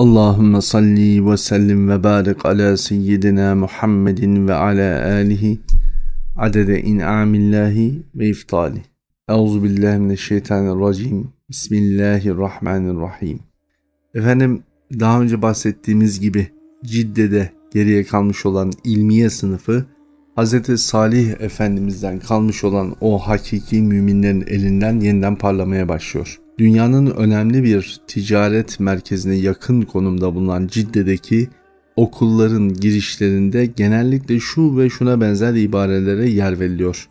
Allahümme salli ve sellim ve barik ala seyyidina Muhammedin ve ala alihi adede in'amillahi ve iftali. Euzubillahimineşşeytanirracim. Bismillahirrahmanirrahim. Efendim, daha önce bahsettiğimiz gibi Cidde'de geriye kalmış olan ilmiye sınıfı, Hz. Salih Efendimiz'den kalmış olan o hakiki müminlerin elinden yeniden parlamaya başlıyor. Dünyanın önemli bir ticaret merkezine yakın konumda bulunan Cidde'deki okulların girişlerinde genellikle şu ve şuna benzer ibarelere yer veriliyor.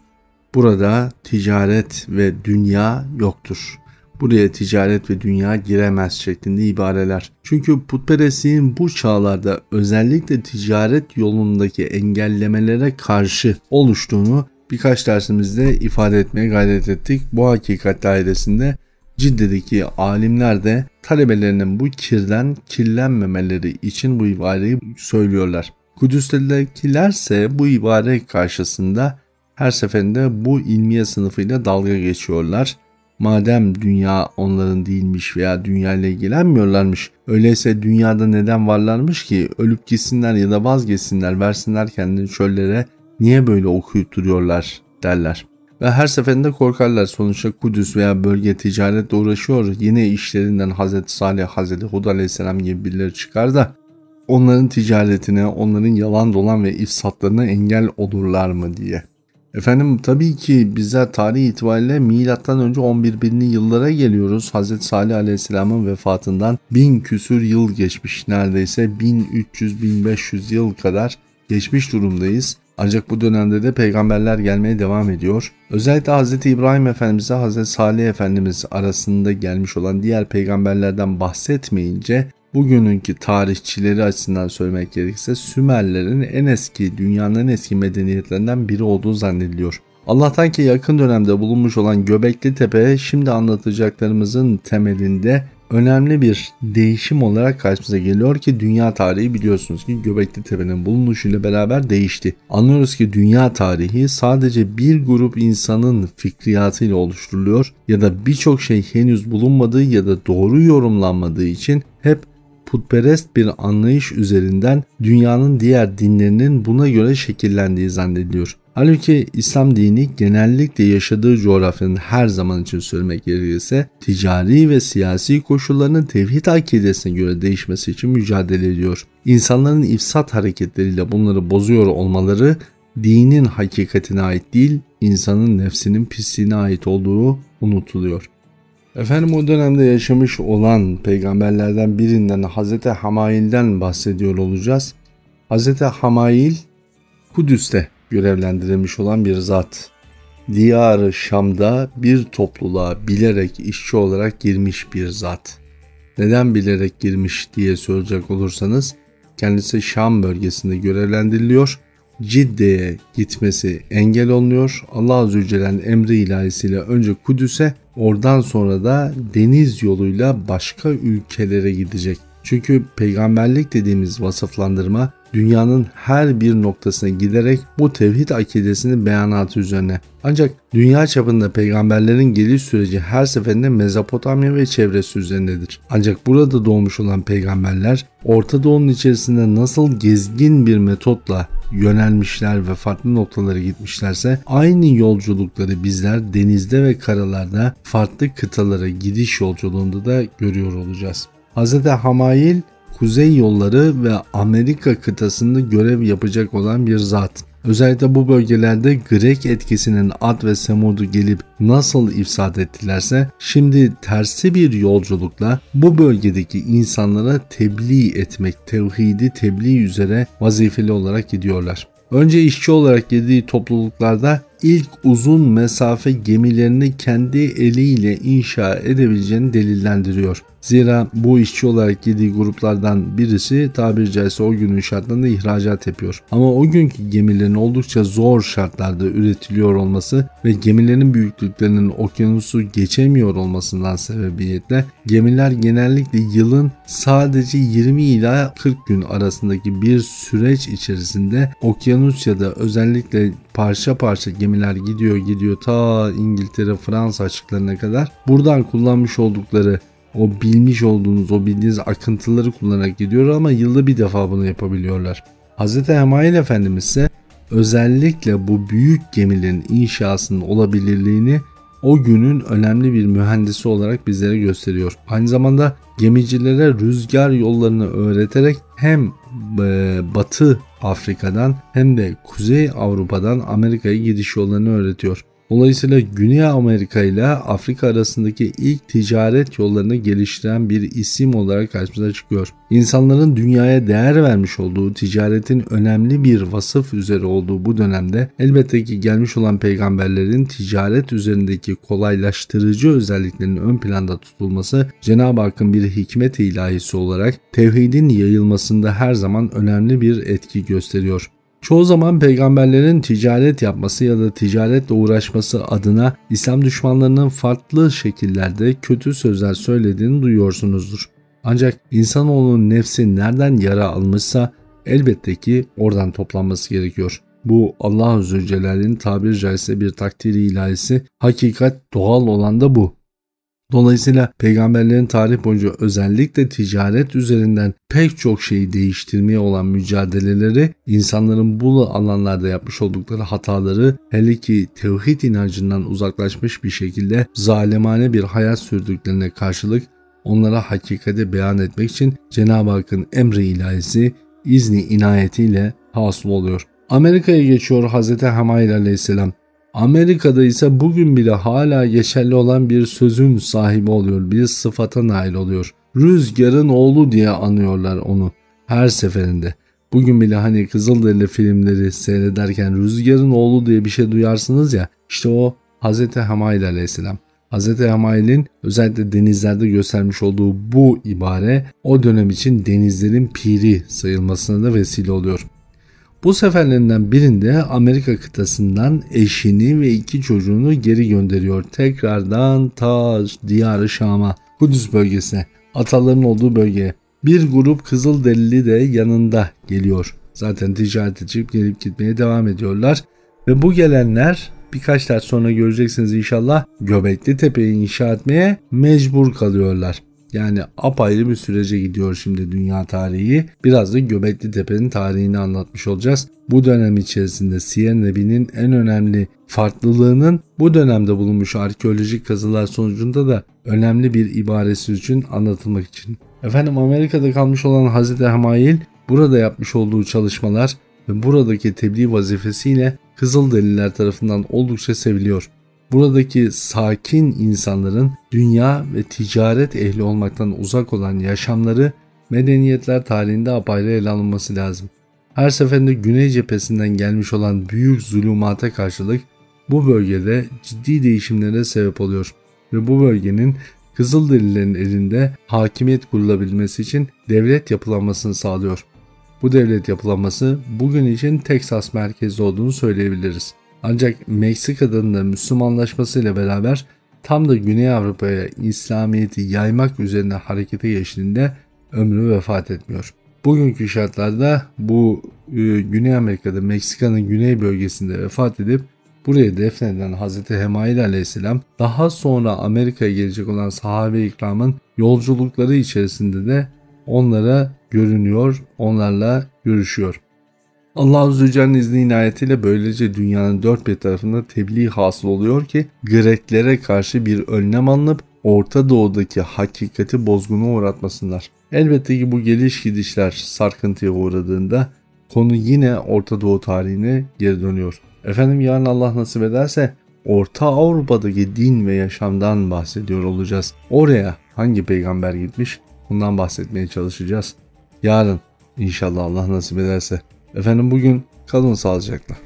Burada ticaret ve dünya yoktur. Buraya ticaret ve dünya giremez şeklinde ibareler. Çünkü putperestliğin bu çağlarda özellikle ticaret yolundaki engellemelere karşı oluştuğunu birkaç dersimizde ifade etmeye gayret ettik. Bu hakikat dairesinde Cidde'deki alimler de talebelerinin bu kirden kirlenmemeleri için bu ibareyi söylüyorlar. Kudüs'tekilerse bu ibare karşısında her seferinde bu ilmiye sınıfıyla dalga geçiyorlar. Madem dünya onların değilmiş veya dünya ile ilgilenmiyorlarmış, öyleyse dünyada neden varlarmış ki? Ölüp gitsinler ya da vazgeçsinler, versinler kendini çöllere, niye böyle okuyup duruyorlar derler. Ve her seferinde korkarlar. Sonuçta Kudüs veya bölge ticaretle uğraşıyor. Yine işlerinden Hz. Salih, Hz. Hud aleyhisselam gibi birileri çıkar da onların ticaretine, onların yalan dolan ve ifsatlarına engel olurlar mı diye. Efendim, tabii ki bizler tarih itibariyle milattan önce 11 binli yıllara geliyoruz. Hz. Salih Aleyhisselam'ın vefatından 1000 küsür yıl geçmiş. Neredeyse 1300-1500 yıl kadar geçmiş durumdayız. Ancak bu dönemde de peygamberler gelmeye devam ediyor. Özellikle Hz. İbrahim Efendimiz'e Hz. Salih Efendimiz arasında gelmiş olan diğer peygamberlerden bahsetmeyince bugününki tarihçileri açısından söylemek gerekirse Sümerlerin en eski, dünyanın en eski medeniyetlerinden biri olduğu zannediliyor. Allah'tan ki yakın dönemde bulunmuş olan Göbekli Tepe şimdi anlatacaklarımızın temelinde önemli bir değişim olarak karşımıza geliyor ki dünya tarihi biliyorsunuz ki Göbekli Tepe'nin bulunuşuyla beraber değişti. Anlıyoruz ki dünya tarihi sadece bir grup insanın fikriyatıyla oluşturuluyor ya da birçok şey henüz bulunmadığı ya da doğru yorumlanmadığı için hep putperest bir anlayış üzerinden dünyanın diğer dinlerinin buna göre şekillendiği zannediliyor. Halbuki İslam dini genellikle yaşadığı coğrafyanın her zaman için söylemek gerekirse ticari ve siyasi koşullarının tevhid akidesine göre değişmesi için mücadele ediyor. İnsanların ifsat hareketleriyle bunları bozuyor olmaları dinin hakikatine ait değil, insanın nefsinin pisliğine ait olduğu unutuluyor. Efendim, o dönemde yaşamış olan peygamberlerden birinden Hz. Hamail'den bahsediyor olacağız. Hz. Hamail Kudüs'te görevlendirilmiş olan bir zat. Diyar-ı Şam'da bir topluluğa bilerek işçi olarak girmiş bir zat. Neden bilerek girmiş diye soracak olursanız kendisi Şam bölgesinde görevlendiriliyor. Cidde'ye gitmesi engel olunuyor. Allah Azze ve Celle'nin emri ilahisiyle önce Kudüs'e, oradan sonra da deniz yoluyla başka ülkelere gidecek. Çünkü peygamberlik dediğimiz vasıflandırma dünyanın her bir noktasına giderek bu tevhid akidesinin beyanatı üzerine. Ancak dünya çapında peygamberlerin geliş süreci her seferinde Mezopotamya ve çevresi üzerindedir. Ancak burada doğmuş olan peygamberler Orta Doğu'nun içerisinde nasıl gezgin bir metotla yönelmişler ve farklı noktalara gitmişlerse aynı yolculukları bizler denizde ve karalarda farklı kıtalara gidiş yolculuğunda da görüyor olacağız. Hz. Hamail kuzey yolları ve Amerika kıtasında görev yapacak olan bir zat. Özellikle bu bölgelerde Grek etkisinin Ad ve Semud'u gelip nasıl ifsad ettilerse şimdi tersi bir yolculukla bu bölgedeki insanlara tebliğ etmek, tevhidi tebliğ üzere vazifeli olarak gidiyorlar. Önce işçi olarak girdiği topluluklarda ilk uzun mesafe gemilerini kendi eliyle inşa edebileceğini delillendiriyor. Zira bu işçi olarak girdiği gruplardan birisi tabiri caizse o günün şartlarında ihracat yapıyor. Ama o günkü gemilerin oldukça zor şartlarda üretiliyor olması ve gemilerin büyüklüklerinin okyanusu geçemiyor olmasından sebebiyetle gemiler genellikle yılın sadece 20 ila 40 gün arasındaki bir süreç içerisinde okyanus ya da özellikle parça parça gemiler gidiyor ta İngiltere, Fransa açıklarına kadar buradan kullanmış oldukları o bilmiş olduğunuz, o bildiğiniz akıntıları kullanarak gidiyor ama yılda bir defa bunu yapabiliyorlar. Hz. Hemail Efendimiz ise özellikle bu büyük gemilerin inşasının olabilirliğini o günün önemli bir mühendisi olarak bizlere gösteriyor. Aynı zamanda gemicilere rüzgar yollarını öğreterek hem Batı Afrika'dan hem de Kuzey Avrupa'dan Amerika'ya gidiş yollarını öğretiyor. Dolayısıyla Güney Amerika ile Afrika arasındaki ilk ticaret yollarını geliştiren bir isim olarak karşımıza çıkıyor. İnsanların dünyaya değer vermiş olduğu ticaretin önemli bir vasıf üzere olduğu bu dönemde elbette ki gelmiş olan peygamberlerin ticaret üzerindeki kolaylaştırıcı özelliklerinin ön planda tutulması Cenab-ı Hakk'ın bir hikmet ilahisi olarak tevhidin yayılmasında her zaman önemli bir etki gösteriyor. Çoğu zaman peygamberlerin ticaret yapması ya da ticaretle uğraşması adına İslam düşmanlarının farklı şekillerde kötü sözler söylediğini duyuyorsunuzdur. Ancak insanoğlunun nefsi nereden yara almışsa elbette ki oradan toplanması gerekiyor. Bu Allah-u Zülcelal'in tabiri caizse bir takdiri ilahisi, hakikat doğal olan da bu. Dolayısıyla peygamberlerin tarih boyunca özellikle ticaret üzerinden pek çok şeyi değiştirmeye olan mücadeleleri, insanların bu alanlarda yapmış oldukları hataları, hele ki tevhid inancından uzaklaşmış bir şekilde zalimane bir hayat sürdüklerine karşılık onlara hakikati beyan etmek için Cenab-ı Hakk'ın emri ilahisi, izni inayetiyle hasıl oluyor. Amerika'ya geçiyor Hz. Hemail Aleyhisselam. Amerika'da ise bugün bile hala geçerli olan bir sözün sahibi oluyor, bir sıfata nail oluyor. Rüzgarın oğlu diye anıyorlar onu her seferinde. Bugün bile hani Kızılderili filmleri seyrederken rüzgarın oğlu diye bir şey duyarsınız ya, işte o Hz. Hemail Aleyhisselam. Hz. Hemail'in özellikle denizlerde göstermiş olduğu bu ibare o dönem için denizlerin piri sayılmasına da vesile oluyor. Bu seferlerinden birinde Amerika kıtasından eşini ve 2 çocuğunu geri gönderiyor. Tekrardan ta Diyar-ı Şam'a, Kudüs bölgesine, ataların olduğu bölgeye. Bir grup Kızılderili de yanında geliyor. Zaten ticaret edip gelip gitmeye devam ediyorlar. Ve bu gelenler birkaç ders sonra göreceksiniz inşallah Göbekli Tepe'yi inşa etmeye mecbur kalıyorlar. Yani apayrı bir sürece gidiyor şimdi dünya tarihi. Biraz da Göbekli Tepe'nin tarihini anlatmış olacağız. Bu dönem içerisinde Siyer Nebi'nin en önemli farklılığının bu dönemde bulunmuş arkeolojik kazılar sonucunda da önemli bir ibaresi için anlatılmak için. Efendim Amerika'da kalmış olan Hazreti Hemail burada yapmış olduğu çalışmalar ve buradaki tebliğ vazifesiyle Kızılderililer tarafından oldukça seviliyor. Buradaki sakin insanların dünya ve ticaret ehli olmaktan uzak olan yaşamları medeniyetler tarihinde apayrı ele alınması lazım. Her seferinde güney cephesinden gelmiş olan büyük zulümata karşılık bu bölgede ciddi değişimlere sebep oluyor ve bu bölgenin Kızılderililerin elinde hakimiyet kurulabilmesi için devlet yapılanmasını sağlıyor. Bu devlet yapılanması bugün için Teksas merkezli olduğunu söyleyebiliriz. Ancak Meksika'nın da Müslümanlaşmasıyla beraber tam da Güney Avrupa'ya İslamiyet'i yaymak üzerine harekete geçtiğinde ömrü vefat etmiyor. Bugünkü şartlarda bu Güney Amerika'da Meksika'nın güney bölgesinde vefat edip buraya defnedilen Hz. Hemail Aleyhisselam daha sonra Amerika'ya gelecek olan sahabe-i ikramın yolculukları içerisinde de onlara görünüyor, onlarla görüşüyor. Allah-u Zülcelal'in izni inayetiyle böylece dünyanın dört bir tarafında tebliğ hasıl oluyor ki Greklere karşı bir önlem alınıp Orta Doğu'daki hakikati bozguna uğratmasınlar. Elbette ki bu geliş gidişler sarkıntıya uğradığında konu yine Orta Doğu tarihine geri dönüyor. Efendim yarın Allah nasip ederse Orta Avrupa'daki din ve yaşamdan bahsediyor olacağız. Oraya hangi peygamber gitmiş bundan bahsetmeye çalışacağız. Yarın inşallah Allah nasip ederse. Efendim bugün kalın sağlıcakla.